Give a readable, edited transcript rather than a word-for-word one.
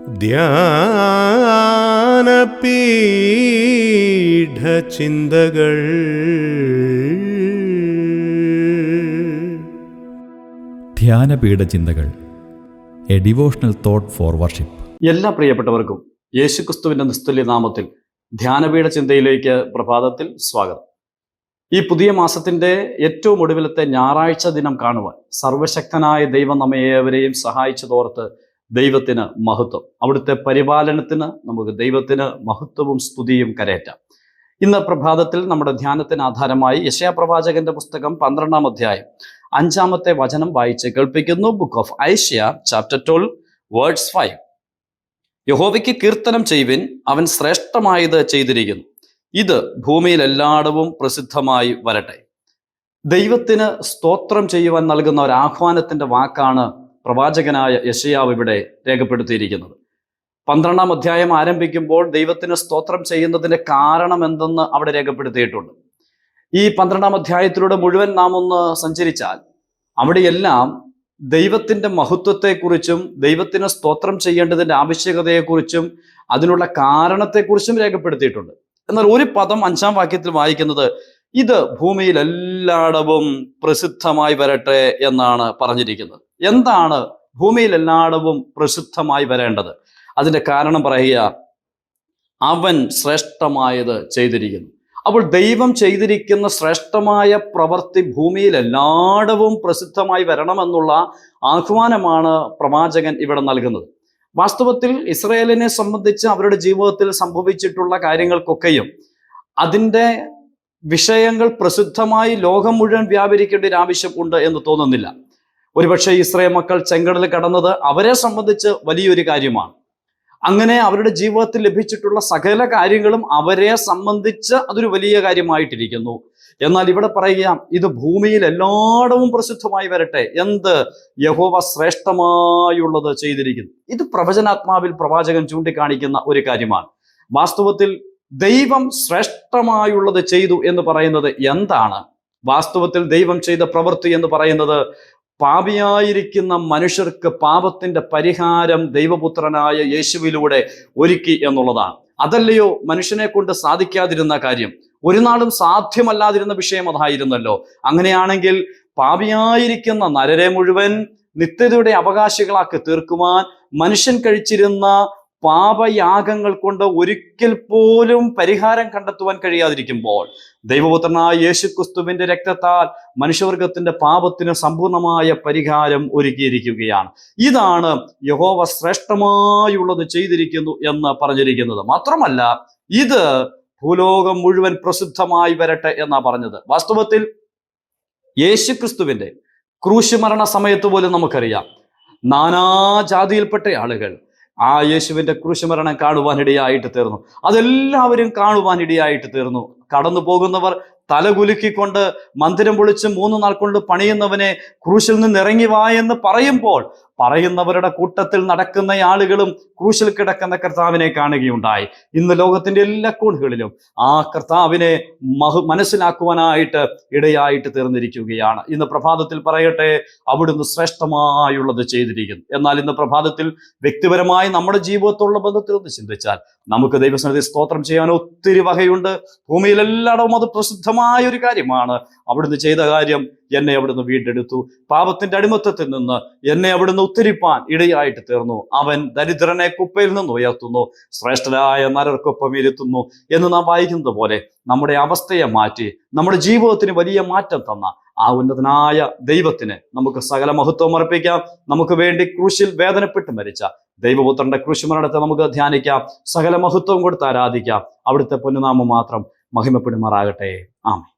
ധ്യാനപീഠചിന്തകൾ. ധ്യാനപീഠചിന്തകൾ, a devotional thought for worship. എല്ലാ പ്രിയപ്പെട്ടവർക്കും യേശുക്രിസ്തുവിൻ്റെ നിസ്തുല്യ നാമത്തിൽ ധ്യാനപീഠ ചിന്തയിലേക്ക് പ്രഭാതത്തിൽ സ്വാഗതം. ഈ പുതിയ മാസത്തിൻ്റെ ഏറ്റവും ഒടുവിലത്തെ ഞായറാഴ്ച ദിനം കാണുവാൻ സർവശക്തനായ ദൈവം നമ്മെ ഏവരെയും സഹായിച്ചതോർത്ത് ദൈവത്തിന് മഹത്വം. അവിടുത്തെ പരിപാലനത്തിന് നമുക്ക് ദൈവത്തിന് മഹത്വവും സ്തുതിയും കരയറ്റാം. ഇന്ന് പ്രഭാതത്തിൽ നമ്മുടെ ധ്യാനത്തിന് ആധാരമായി യെശയ്യാ പ്രവാചകന്റെ പുസ്തകം 12-ാം അധ്യായം 5-ാമത്തെ വചനം വായിച്ച് കേൾപ്പിക്കുന്നു. Book of Isaiah chapter 12 words 5. യഹോവയ്ക്ക് കീർത്തനം ചെയ്യുവിൻ, അവൻ ശ്രേഷ്ഠമായത് ചെയ്തിരിക്കുന്നു, ഇത് ഭൂമിയിൽ എല്ലായിടവും പ്രസിദ്ധമായി വരട്ടെ. ദൈവത്തിന് സ്തോത്രം ചെയ്യുവാൻ നൽകുന്ന ഒരു ആഹ്വാനത്തിന്റെ വാക്കാണ് പ്രവാചകനായ യെശയ്യാവ് ഇവിടെ രേഖപ്പെടുത്തിയിരിക്കുന്നത്. 12-ാം അധ്യായം ആരംഭിക്കുമ്പോൾ ദൈവത്തിന് സ്തോത്രം ചെയ്യുന്നതിന്റെ കാരണം എന്തെന്ന് അവിടെ രേഖപ്പെടുത്തിയിട്ടുണ്ട്. ഈ 12-ാം അധ്യായത്തിലൂടെ മുഴുവൻ നാം ഒന്ന് സഞ്ചരിച്ചാൽ അവിടെയെല്ലാം ദൈവത്തിന്റെ മഹത്വത്തെക്കുറിച്ചും ദൈവത്തിന് സ്തോത്രം ചെയ്യേണ്ടതിന്റെ ആവശ്യകതയെക്കുറിച്ചും അതിനുള്ള കാരണത്തെക്കുറിച്ചും രേഖപ്പെടുത്തിയിട്ടുണ്ട്. എന്നാൽ ഒരു പദം 5-ാം വാക്യത്തിൽ വായിക്കുന്നത് ഇത് ഭൂമിയിൽ എല്ലായിടവും പ്രസിദ്ധമായി വരട്ടെ എന്നാണ് പറഞ്ഞിരിക്കുന്നത്. എന്താണ് ഭൂമിയിൽ എല്ലായിടവും പ്രസിദ്ധമായി വരേണ്ടത്? അതിന്റെ കാരണം പറയുക, അവൻ ശ്രേഷ്ഠമായത് ചെയ്തിരിക്കുന്നു. അപ്പോൾ ദൈവം ചെയ്തിരിക്കുന്ന ശ്രേഷ്ഠമായ പ്രവൃത്തി ഭൂമിയിൽ എല്ലായിടവും പ്രസിദ്ധമായി വരണമെന്നുള്ള ആഹ്വാനമാണ് പ്രവാചകൻ ഇവിടെ നൽകുന്നത്. വാസ്തവത്തിൽ ഇസ്രായേലിനെ സംബന്ധിച്ച് അവരുടെ ജീവിതത്തിൽ സംഭവിച്ചിട്ടുള്ള കാര്യങ്ങൾക്കൊക്കെയും അതിൻ്റെ വിഷയങ്ങൾ പ്രസിദ്ധമായി ലോകം മുഴുവൻ വ്യാപരിക്കേണ്ട ഒരു ആവശ്യം ഉണ്ട് എന്ന് തോന്നുന്നില്ല. ഒരുപക്ഷെ ഇസ്രായേൽ മക്കൾ ചെങ്കടൽ കടന്നത് അവരെ സംബന്ധിച്ച് വലിയൊരു കാര്യമാണ്. അങ്ങനെ അവരുടെ ജീവിതത്തിൽ ലഭിച്ചിട്ടുള്ള സകല കാര്യങ്ങളും അവരെ സംബന്ധിച്ച് അതൊരു വലിയ കാര്യമായിട്ടിരിക്കുന്നു. എന്നാൽ ഇവിടെ പറയുക, ഇത് ഭൂമിയിൽ എല്ലായിടവും പ്രസിദ്ധമായി വരട്ടെ. എന്ത്? യഹോവ ശ്രേഷ്ഠമായുള്ളത് ചെയ്തിരിക്കുന്നു. ഇത് പ്രവചനാത്മാവിൽ പ്രവാചകൻ ചൂണ്ടിക്കാണിക്കുന്ന ഒരു കാര്യമാണ്. വാസ്തവത്തിൽ ദൈവം ശ്രേഷ്ഠമായുള്ളത് ചെയ്തു എന്ന് പറയുന്നത് എന്താണ്? വാസ്തവത്തിൽ ദൈവം ചെയ്ത പ്രവൃത്തി എന്ന് പറയുന്നത് പാപിയായിരിക്കുന്ന മനുഷ്യർക്ക് പാപത്തിന്റെ പരിഹാരം ദൈവപുത്രനായ യേശുവിലൂടെ ഒരുക്കി എന്നുള്ളതാണ്. അതല്ലയോ മനുഷ്യനെ കൊണ്ട് സാധിക്കാതിരുന്ന കാര്യം? ഒരു നാളും സാധ്യമല്ലാതിരുന്ന വിഷയം അതായിരുന്നല്ലോ. അങ്ങനെയാണെങ്കിൽ പാപിയായിരിക്കുന്ന നരരെ മുഴുവൻ നിത്യതയുടെ അവകാശികളാക്കി തീർക്കുവാൻ മനുഷ്യൻ കഴിച്ചിരുന്ന പാപയാഗങ്ങൾ കൊണ്ട് ഒരിക്കൽ പോലും പരിഹാരം കണ്ടെത്തുവാൻ കഴിയാതിരിക്കുമ്പോൾ ദൈവപുത്രനായ യേശുക്രിസ്തുവിന്റെ രക്തത്താൽ മനുഷ്യവർഗത്തിന്റെ പാപത്തിന് സമ്പൂർണമായ പരിഹാരം ഒരുക്കിയിരിക്കുകയാണ്. ഇതാണ് യഹോവ ശ്രേഷ്ഠമായുള്ളത് ചെയ്തിരിക്കുന്നു എന്ന് പറഞ്ഞിരിക്കുന്നത്. മാത്രമല്ല, ഇത് ഭൂലോകം മുഴുവൻ പ്രസിദ്ധമായി വരട്ടെ എന്നാ പറഞ്ഞത്. വാസ്തവത്തിൽ യേശുക്രിസ്തുവിന്റെ ക്രൂശുമരണ സമയത്ത് പോലും നമുക്കറിയാം, നാനാജാതിയിൽപ്പെട്ട ആളുകൾ ആ യേശുവിന്റെ ക്രൂശുമരണം കാണുവാനിടയായിട്ട് തീർന്നു. അതെല്ലാവരും കാണുവാനിടയായിട്ട് തീർന്നു. കടന്നു പോകുന്നവർ തലകുലുക്കിക്കൊണ്ട് മന്ദിരം പൊളിച്ച് 3 നാൾ കൊണ്ട് പണിയുന്നവനെ ക്രൂശിൽ നിന്ന് ഇറങ്ങി വാ എന്ന് പറയുമ്പോൾ പറയുന്നവരുടെ കൂട്ടത്തിൽ നടക്കുന്ന ആളുകളും ക്രൂശിൽ കിടക്കുന്ന കർത്താവിനെ കാണുകയുണ്ടായി. ഇന്ന് ലോകത്തിന്റെ എല്ലാ കോണുകളിലും ആ കർത്താവിനെ മനസ്സിലാക്കുവാനായിട്ട് ഇടയായിട്ട് തീർന്നിരിക്കുകയാണ്. ഇന്ന് പ്രഭാതത്തിൽ പറയട്ടെ, അവിടുന്ന് ശ്രേഷ്ഠമായുള്ളത് ചെയ്തിരിക്കുന്നു. എന്നാൽ ഇന്ന് പ്രഭാതത്തിൽ വ്യക്തിപരമായി നമ്മുടെ ജീവിതത്തോടുള്ള ബന്ധത്തിൽ ഒന്ന് ചിന്തിച്ചാൽ നമുക്ക് ദൈവസന്നിധി സ്തോത്രം ചെയ്യാൻ ഒത്തിരി വകയുണ്ട്. ഭൂമിയിലെല്ലായിടവും അത് പ്രസിദ്ധമായ ഒരു കാര്യമാണ്. അവിടുന്ന് ചെയ്ത കാര്യം, എന്നെ അവിടുന്ന് വീണ്ടെടുത്തു. പാപത്തിന്റെ അടിമത്തത്തിൽ നിന്ന് എന്നെ അവിടുന്ന് ഉദ്ധരിപ്പാൻ ഇടയായിട്ട് തീർന്നു. അവൻ ദരിദ്രനെ കുപ്പയിൽ നിന്ന് ഉയർത്തുന്നു, ശ്രേഷ്ഠരായ നരർക്കൊപ്പം ഇരുത്തുന്നു എന്ന് നാം വായിക്കുന്നത് പോലെ നമ്മുടെ അവസ്ഥയെ മാറ്റി നമ്മുടെ ജീവിതത്തിന് വലിയ മാറ്റം തന്ന ആ ഉന്നതനായ ദൈവത്തിന് നമുക്ക് സകല മഹത്വം അർപ്പിക്കാം. നമുക്ക് വേണ്ടി ക്രൂശിൽ വേദനപ്പെട്ട് മരിച്ച ദൈവപുത്രന്റെ ക്രൂശുമരണത്തെ നമുക്ക് ധ്യാനിക്കാം. സകല മഹത്വം കൊടുത്ത് ആരാധിക്കാം. അവിടുത്തെ പൊന്നുനാമം മാത്രം മഹിമപ്പെടുമാറാകട്ടെ. ആമേൻ.